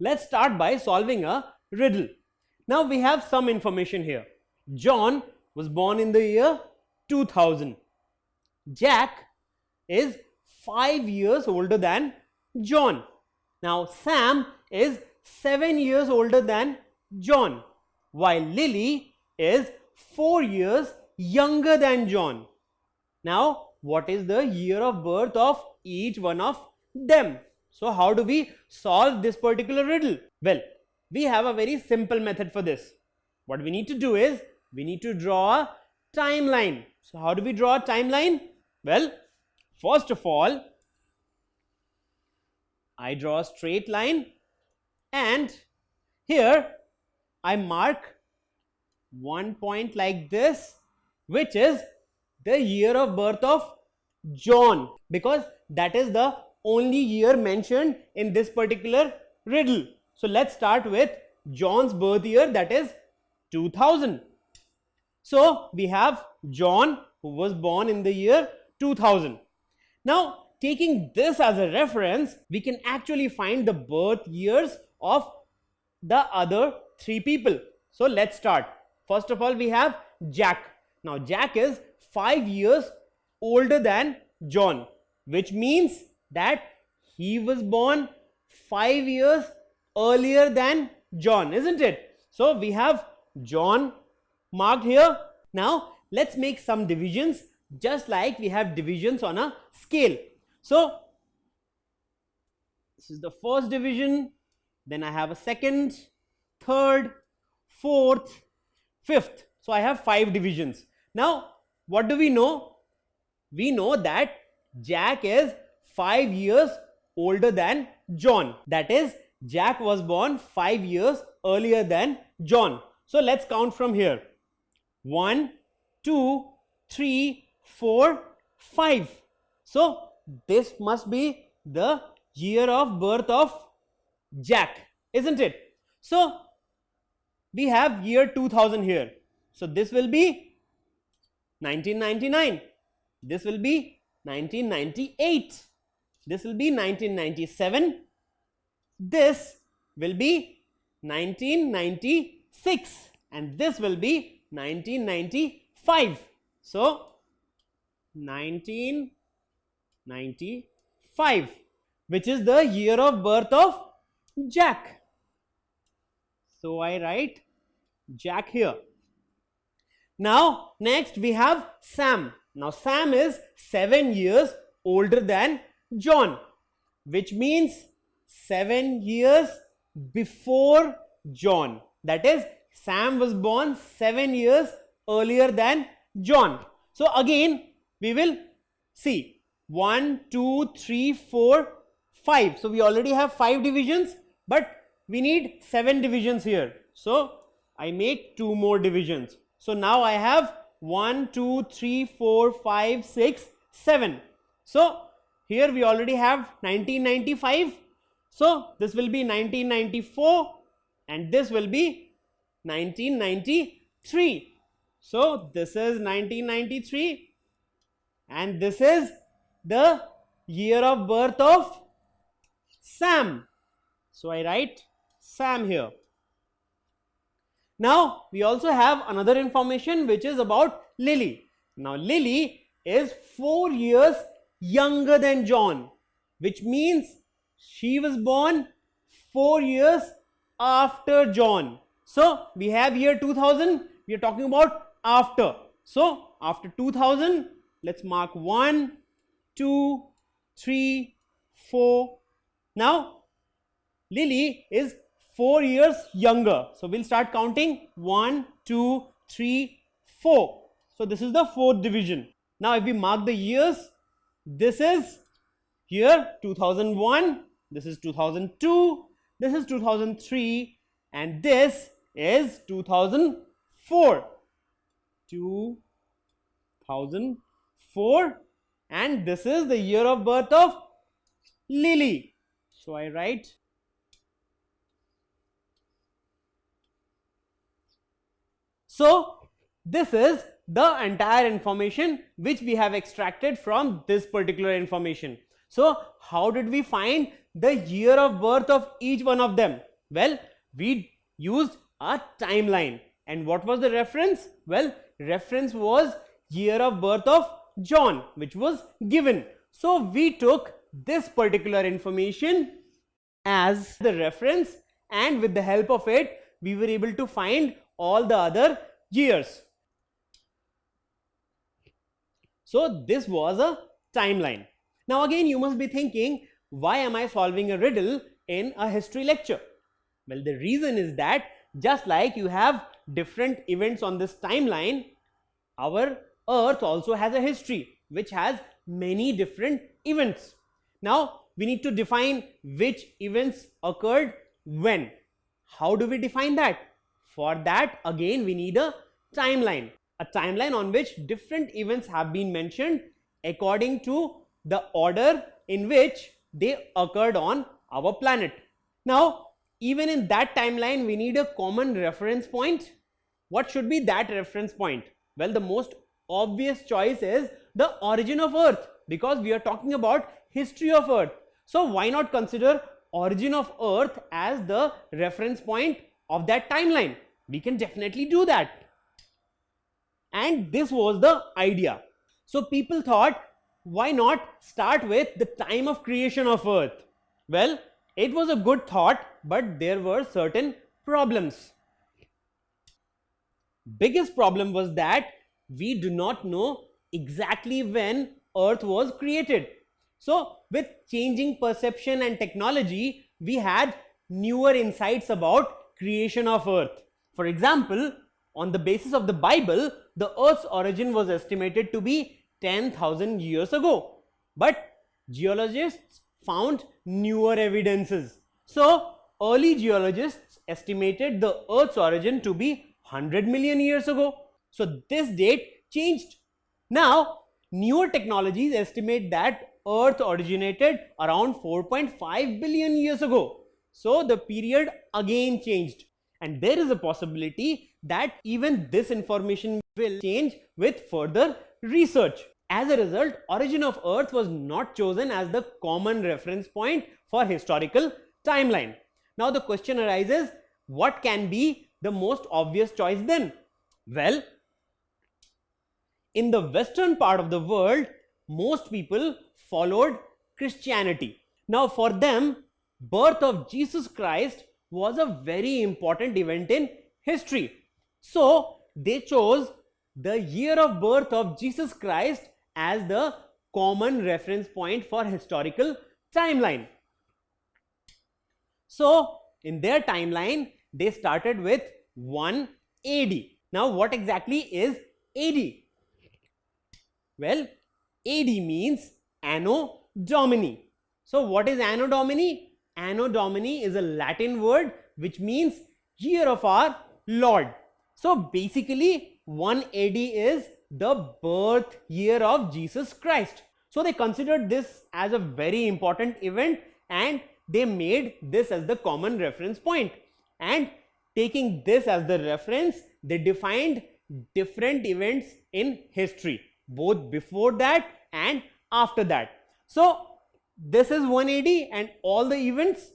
let's start by solving a riddle. Now we have some information here. John was born in the year 2000. Jack is 5 years older than John. Now Sam is 7 years older than John, while Lily is 4 years younger than John. Now what is the year of birth of each one of them? So how do we solve this particular riddle? Well, we have a very simple method for this. What we need to do is, we need to draw a timeline. So how do we draw a timeline? Well, first of all, I draw a straight line, and here I mark one point like this, which is the year of birth of John, because that is the only year mentioned in this particular riddle. So let's start with John's birth year, that is 2000. So we have John, who was born in the year 2000. Now taking this as a reference, we can actually find the birth years of the other three people. So let's start. First of all, we have Jack. Now Jack is 5 years older than John, which means that he was born 5 years earlier than John, isn't it? So we have John marked here. Now let's make some divisions, just like we have divisions on a scale. So this is the first division, then I have a second, third, fourth, fifth. So I have 5 divisions. Now what do we know? We know that Jack is 5 years older than John. That is, Jack was born 5 years earlier than John. So let's count from here. 1, 2, 3, 4, 5. So this must be the year of birth of Jack, isn't it? So we have year 2000 here. So this will be 1999. This will be 1998. This will be 1997. This will be 1996. And this will be 1995. So 1995, which is the year of birth of Jack. So I write Jack here. Now next we have Sam. Now Sam is 7 years older than John, which means 7 years before John. That is, Sam was born 7 years earlier than John. So again we will see 1, 2, 3, 4, 5. So we already have 5 divisions, but we need 7 divisions here. So I make 2 more divisions. So now I have 1, 2, 3, 4, 5, 6, 7. So here we already have 1995. So this will be 1994 and this will be 1993. So this is 1993 and this is the year of birth of Sam. So I write Sam here. Now we also have another information which is about Lily. Now Lily is 4 years younger than John, which means she was born 4 years after John. So we have year 2000, we are talking about after. So after 2000, let's mark 1, 2, 3, 4. Now Lily is 4 years younger. So we'll start counting 1, 2, 3, 4. So this is the 4th division. Now if we mark the years, this is here 2001, this is 2002, this is 2003 and this is 2004. 2004 and this is the year of birth of Lily. So I write so this is the entire information which we have extracted from this particular information. So how did we find the year of birth of each one of them? Well, we used a timeline. And what was the reference? Well, reference was year of birth of John, which was given. So we took this particular information as the reference, and with the help of it, we were able to find all the other years. So this was a timeline. Now again, you must be thinking, why am I solving a riddle in a history lecture? Well, the reason is that just like you have different events on this timeline, our Earth also has a history which has many different events. Now we need to define which events occurred when. How do we define that? For that, again, we need a timeline on which different events have been mentioned according to the order in which they occurred on our planet. Now, even in that timeline, we need a common reference point. What should be that reference point? Well, the most obvious choice is the origin of Earth, because we are talking about history of Earth. So why not consider origin of Earth as the reference point of that timeline? We can definitely do that. And this was the idea. So people thought, why not start with the time of creation of Earth? Well, it was a good thought, but there were certain problems. Biggest problem was that we do not know exactly when Earth was created. So with changing perception and technology, we had newer insights about creation of Earth. For example, on the basis of the Bible, the Earth's origin was estimated to be 10,000 years ago. But geologists found newer evidences. So early geologists estimated the Earth's origin to be 100 million years ago. So this date changed. Now newer technologies estimate that Earth originated around 4.5 billion years ago. So the period again changed. And there is a possibility that even this information will change with further research. As a result, origin of Earth was not chosen as the common reference point for historical timeline. Now the question arises, what can be the most obvious choice then? Well, in the western part of the world, most people followed Christianity. Now for them, birth of Jesus Christ was a very important event in history. So they chose the year of birth of Jesus Christ as the common reference point for historical timeline. So in their timeline, they started with 1 AD. Now what exactly is AD? Well, AD means Anno Domini. So what is Anno Domini? Anno Domini is a Latin word which means year of our Lord. So basically 1 AD is the birth year of Jesus Christ. So they considered this as a very important event and they made this as the common reference point. And taking this as the reference, they defined different events in history, both before that and after that. So this is 1 AD and all the events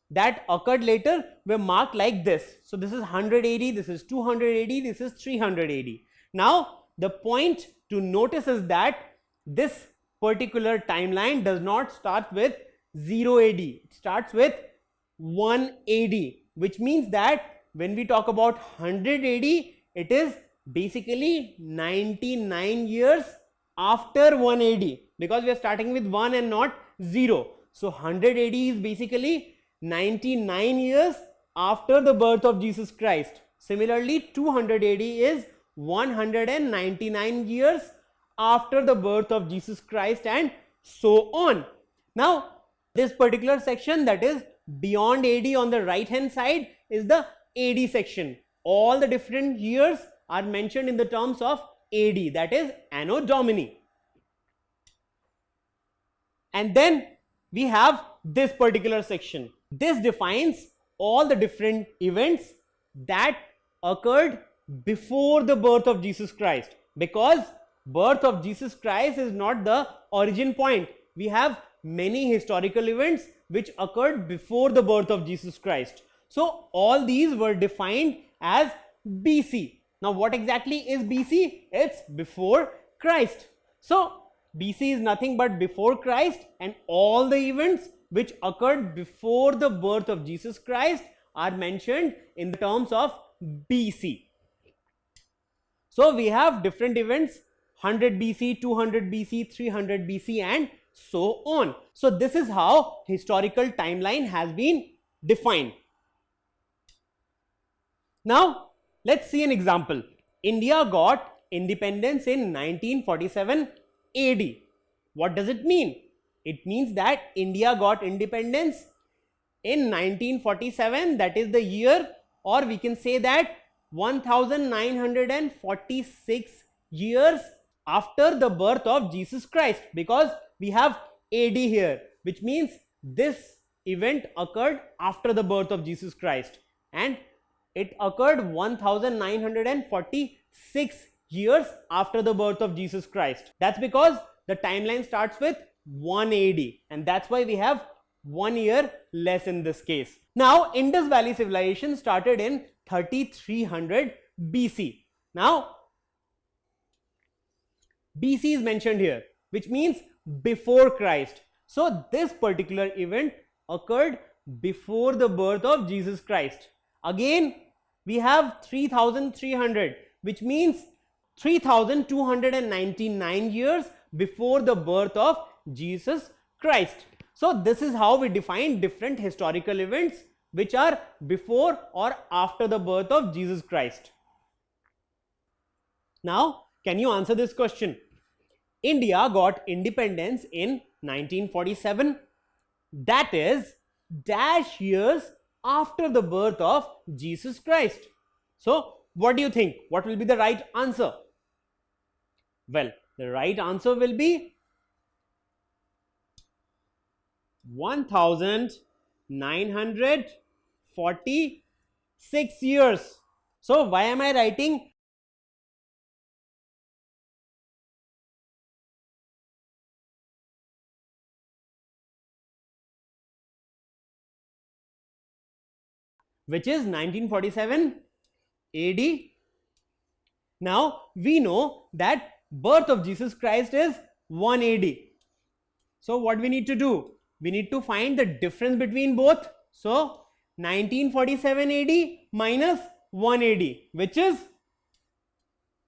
that occurred later were marked like this. So this is 100 AD, this is 200 AD, this is 300 AD. Now the point to notice is that this particular timeline does not start with 0 AD. It starts with 1 AD, which means that when we talk about 100 AD, it is basically 99 years after 1 AD, because we are starting with 1 and not 0. So 100 AD is basically 99 years after the birth of Jesus Christ. Similarly, 200 AD is 199 years after the birth of Jesus Christ, and so on. Now this particular section, that is beyond AD on the right hand side, is the AD section. All the different years are mentioned in the terms of AD, that is Anno Domini. And then we have this particular section. This defines all the different events that occurred before the birth of Jesus Christ, because birth of Jesus Christ is not the origin point. We have many historical events which occurred before the birth of Jesus Christ. So all these were defined as BC. Now what exactly is BC? It's before Christ. So BC is nothing but before Christ, and all the events which occurred before the birth of Jesus Christ are mentioned in the terms of BC. So we have different events: 100 BC, 200 BC, 300 BC, and so on. So this is how historical timeline has been defined. Now let's see an example. India got independence in 1947 AD. What does it mean? It means that India got independence in 1947, that is the year, or we can say that 1946 years after the birth of Jesus Christ, because we have AD here, which means this event occurred after the birth of Jesus Christ, and it occurred 1946 years after the birth of Jesus Christ. That's because the timeline starts with 1 AD, and that's why we have 1 year less in this case. Now Indus Valley civilization started in 3300 BC. Now BC is mentioned here, which means before Christ. So this particular event occurred before the birth of Jesus Christ. Again, we have 3300, which means 3299 years before the birth of Jesus Christ. So this is how we define different historical events which are before or after the birth of Jesus Christ. Now, can you answer this question? India got independence in 1947. That is dash years after the birth of Jesus Christ. So what do you think? What will be the right answer? Well, the right answer will be 1946 years. So why am I writing which is 1947 AD? Now we know that birth of Jesus Christ is 1 AD. So what we need to do? We need to find the difference between both. So 1947 AD minus 1 AD, which is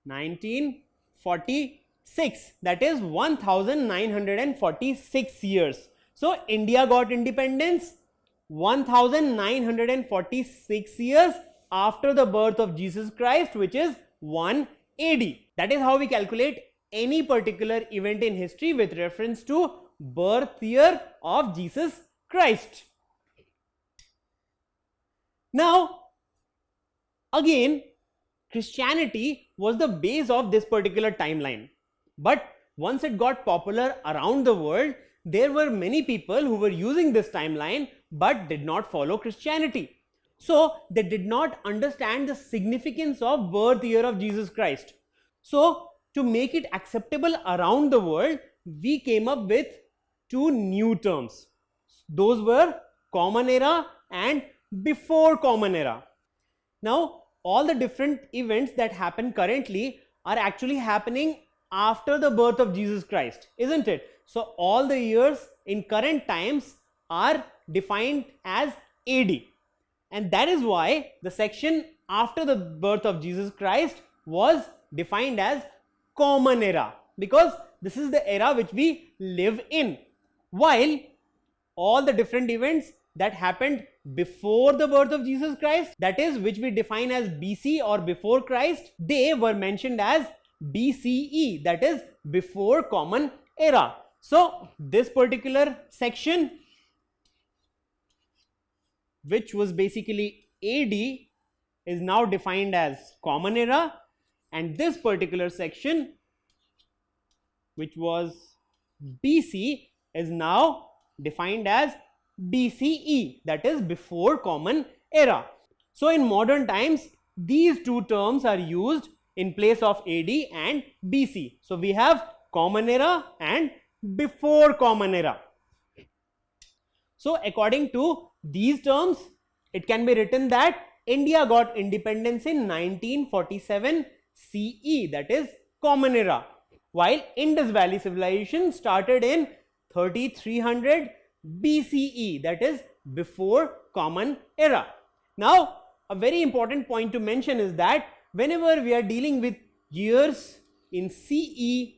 1946. That is 1946 years. So India got independence 1946 years after the birth of Jesus Christ, which is 1 AD. That is how we calculate any particular event in history with reference to birth year of Jesus Christ. Now, again, Christianity was the base of this particular timeline. But once it got popular around the world, there were many people who were using this timeline but did not follow Christianity. So they did not understand the significance of birth year of Jesus Christ. So to make it acceptable around the world, we came up with two new terms. Those were Common Era and Before Common Era. Now all the different events that happen currently are actually happening after the birth of Jesus Christ, isn't it? So all the years in current times are defined as AD, and that is why the section after the birth of Jesus Christ was defined as Common Era, because this is the era which we live in, while all the different events that happened before the birth of Jesus Christ, that is which we define as BC or before Christ, they were mentioned as BCE, that is Before Common Era. So this particular section, which was basically AD, is now defined as Common Era, and this particular section, which was BC, is now defined as BCE, that is Before Common Era. So in modern times, these two terms are used in place of AD and BC. So we have Common Era and Before Common Era. So according to these terms, It can be written that India got independence in 1947 CE, that is Common Era, while Indus Valley civilization started in 3300 BCE, that is before Common Era. Now, a very important point to mention is that whenever we are dealing with years in CE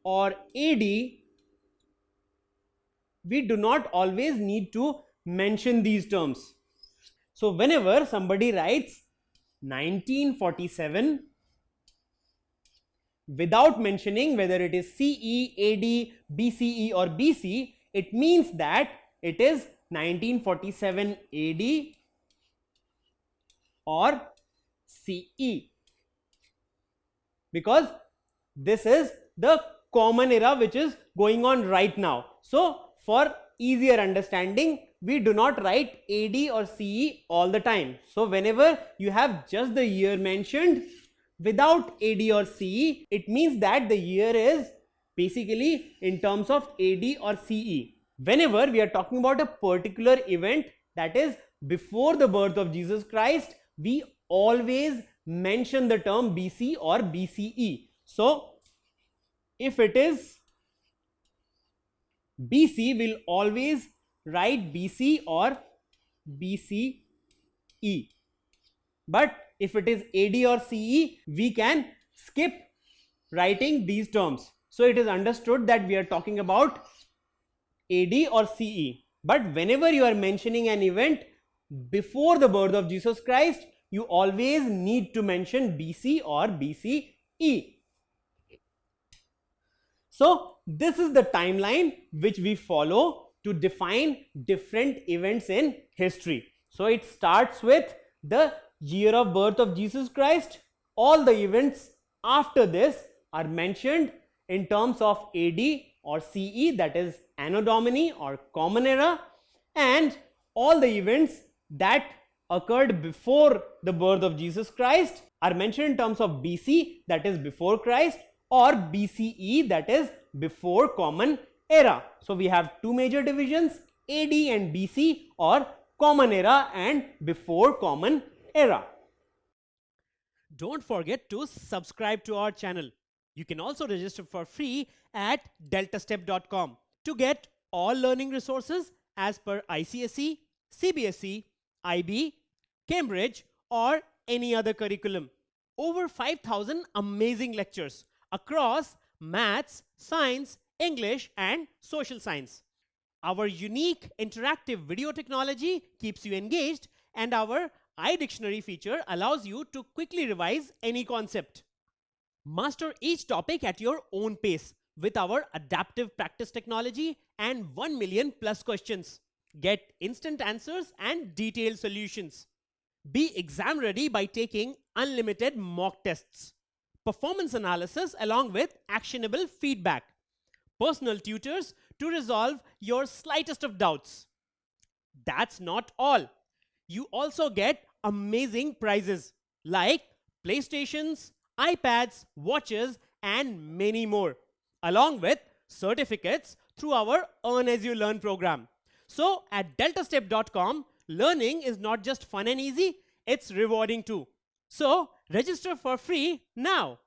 or AD, we do not always need to mention these terms. So whenever somebody writes 1947 without mentioning whether it is CE, AD, BCE or BC, it means that it is 1947 AD or CE, because this is the Common Era which is going on right now. So for easier understanding, we do not write AD or CE all the time. So whenever you have just the year mentioned without AD or CE, it means that the year is basically in terms of AD or CE. Whenever we are talking about a particular event that is before the birth of Jesus Christ, we always mention the term BC or BCE. So if it is BC, we'll always write BC or BCE. But if it is AD or CE, we can skip writing these terms. So it is understood that we are talking about AD or CE. But whenever you are mentioning an event before the birth of Jesus Christ, you always need to mention BC or BCE. So this is the timeline which we follow to define different events in history. So it starts with the year of birth of Jesus Christ. All the events after this are mentioned in terms of AD or CE, that is Anno Domini or Common Era, and all the events that occurred before the birth of Jesus Christ are mentioned in terms of BC, that is before Christ, or BCE, that is before Common Era. So we have two major divisions, AD and BC, or Common Era and before Common Era. Don't forget to subscribe to our channel. You can also register for free at deltastep.com to get all learning resources as per ICSE, CBSE, IB, Cambridge or any other curriculum. Over 5,000 amazing lectures across maths, science, English and social science. Our unique interactive video technology keeps you engaged, and our iDictionary feature allows you to quickly revise any concept. Master each topic at your own pace with our adaptive practice technology and 1 million plus questions. Get instant answers and detailed solutions. Be exam ready by taking unlimited mock tests, performance analysis along with actionable feedback, personal tutors to resolve your slightest of doubts. That's not all. You also get amazing prizes like PlayStations, iPads, watches, and many more, along with certificates through our Earn As You Learn program. So at deltastep.com, learning is not just fun and easy, it's rewarding too. So register for free now.